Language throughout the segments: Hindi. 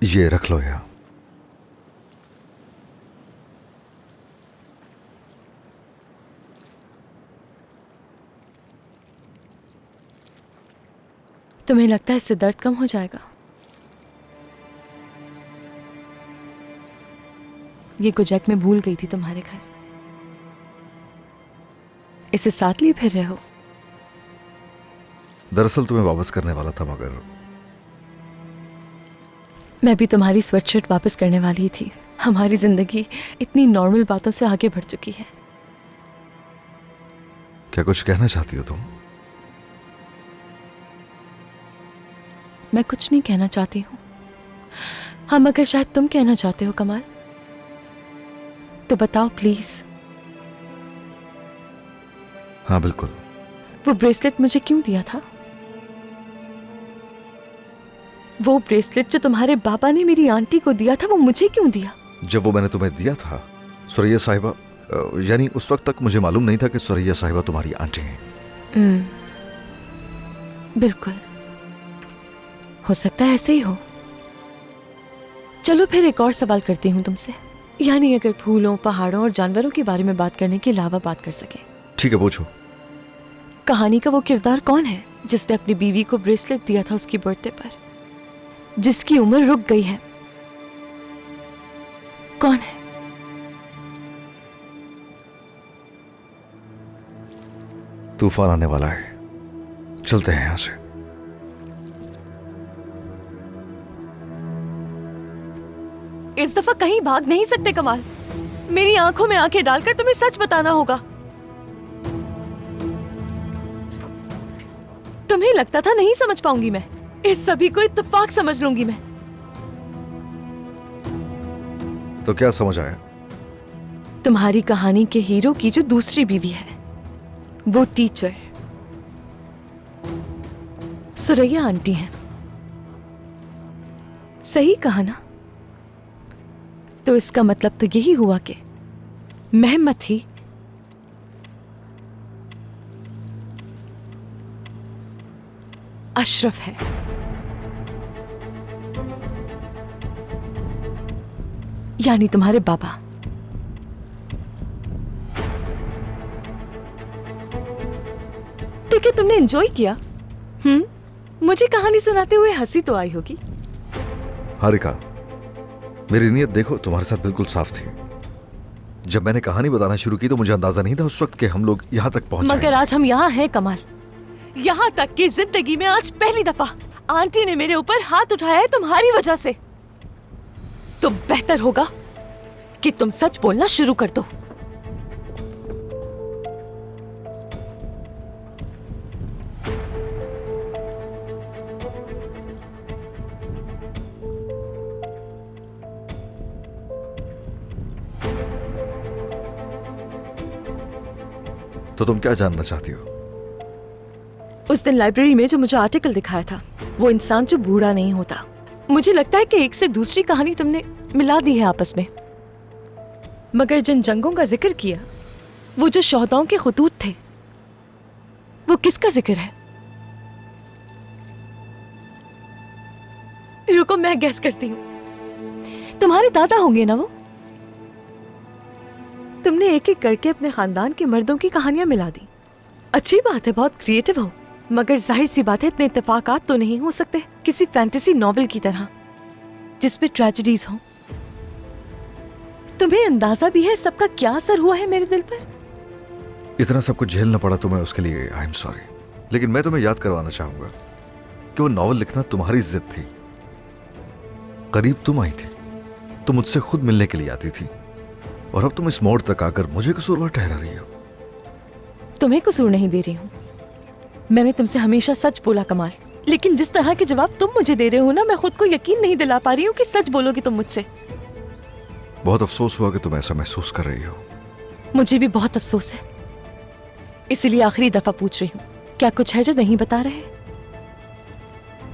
ये रख लो यहाँ। तुम्हें लगता है इससे दर्द कम हो जाएगा? ये गुजैक में भूल गई थी तुम्हारे घर। इसे साथ लिए फिर रहे हो? दरअसल तुम्हें वापस करने वाला था, मगर मैं भी तुम्हारी स्वेटशर्ट वापस करने वाली थी। हमारी जिंदगी इतनी नॉर्मल बातों से आगे बढ़ चुकी है। क्या कुछ कहना चाहती हो तुम? मैं कुछ नहीं कहना चाहती हूँ। हाँ, मगर शायद तुम कहना चाहते हो कमाल। तो बताओ प्लीज। हाँ बिल्कुल। वो ब्रेसलेट मुझे क्यों दिया था? वो ब्रेसलेट जो तुम्हारे पापा ने मेरी आंटी को दिया था, वो मुझे क्यों दिया? जब वो मैंने तुम्हें दिया था, सुरैया साहिबा, यानी उस वक्त तक मुझे मालूम नहीं था कि सुरैया साहिबा तुम्हारी आंटी हैं। बिल्कुल, हो सकता है ऐसे ही हो। चलो फिर एक और सवाल करती हूँ तुमसे। यानी अगर फूलों, पहाड़ों और जानवरों के बारे में बात करने के अलावा बात कर सके। ठीक है, पूछो। कहानी का वो किरदार कौन है जिसने अपनी बीवी को ब्रेसलेट दिया था उसकी बर्थडे पर, जिसकी उम्र रुक गई है? कौन है? तूफान आने वाला है, चलते हैं यहां से। इस दफा कहीं भाग नहीं सकते कमाल। मेरी आंखों में आंखें डालकर तुम्हें सच बताना होगा। तुम्हें लगता था नहीं समझ पाऊंगी मैं, इस सभी को इत्तेफाक समझ लूंगी मैं। तो क्या समझ आया? तुम्हारी कहानी के हीरो की जो दूसरी बीवी है, वो टीचर सुरैया आंटी है। सही कहा ना? तो इसका मतलब तो यही हुआ कि मेहमत ही अशरफ है। यानी तुम्हारे बाबा। तो क्या तुमने एंजॉय किया? मुझे कहानी सुनाते हुए हंसी तो आई होगी। हारिका, मेरी नीयत देखो तुम्हारे साथ बिल्कुल साफ थी। जब मैंने कहानी बताना शुरू की तो मुझे अंदाजा नहीं था उस वक्त के हम लोग यहाँ तक पहुंच जाएंगे। मगर आज हम यहाँ हैं कमाल। यहाँ तक कि जिंदगी में आज पहली दफा आंटी ने मेरे ऊपर हाथ उठाया है तुम्हारी वजह से। तो बेहतर होगा कि तुम सच बोलना शुरू कर दो। तो तुम क्या जानना चाहती हो? उस दिन लाइब्रेरी में जो मुझे आर्टिकल दिखाया था, वो इंसान जो बूढ़ा नहीं होता। मुझे लगता है कि एक से दूसरी कहानी तुमने मिला दी है आपस में। मगर जिन जंगों का जिक्र किया, वो जो शोहदाओं के खुतूत थे, वो किसका जिक्र है? रुको, मैं गैस करती हूँ। तुम्हारे दादा होंगे ना वो? तुमने एक एक करके अपने खानदान के मर्दों की कहानियां मिला दी। अच्छी बात है, बहुत क्रिएटिव हो। मगर जाहिर सी बात है, इतने इत्तेफाकात तो नहीं हो सकते किसी फैंटेसी नॉवेल की तरह जिसपे ट्रेजेडीज हो। तुम्हें अंदाजा भी है सबका क्या असर हुआ है मेरे दिल पर? इतना सब कुछ झेलना पड़ा तुम्हें, उसके लिए आई एम सॉरी। लेकिन मैं तुम्हें याद करवाना चाहूंगा कि वो नॉवल लिखना तुम्हारी जिद थी। करीब तुम आई थी, तुम मुझसे खुद मिलने के लिए आती थी, और अब तुम इस मोड़ तक आकर मुझे कसूरवार ठहरा रही हो। तुम्हें कसूर नहीं दे रही हूँ। मैंने तुमसे हमेशा सच बोला कमाल, लेकिन जिस तरह के जवाब तुम मुझे दे रहे हो ना, मैं खुद को यकीन नहीं दिला पा रही हूँ कि सच बोलोगे तुम मुझसे। बहुत अफसोस हुआ कि तुम ऐसा महसूस कर रही हो। मुझे भी बहुत अफसोस है, इसलिए आखिरी दफा पूछ रही हूँ, क्या कुछ है जो नहीं बता रहे?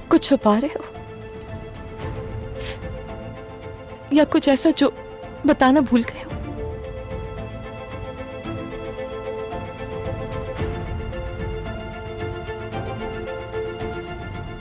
कुछ छुपा रहे हो, या कुछ ऐसा जो बताना भूल गए हो?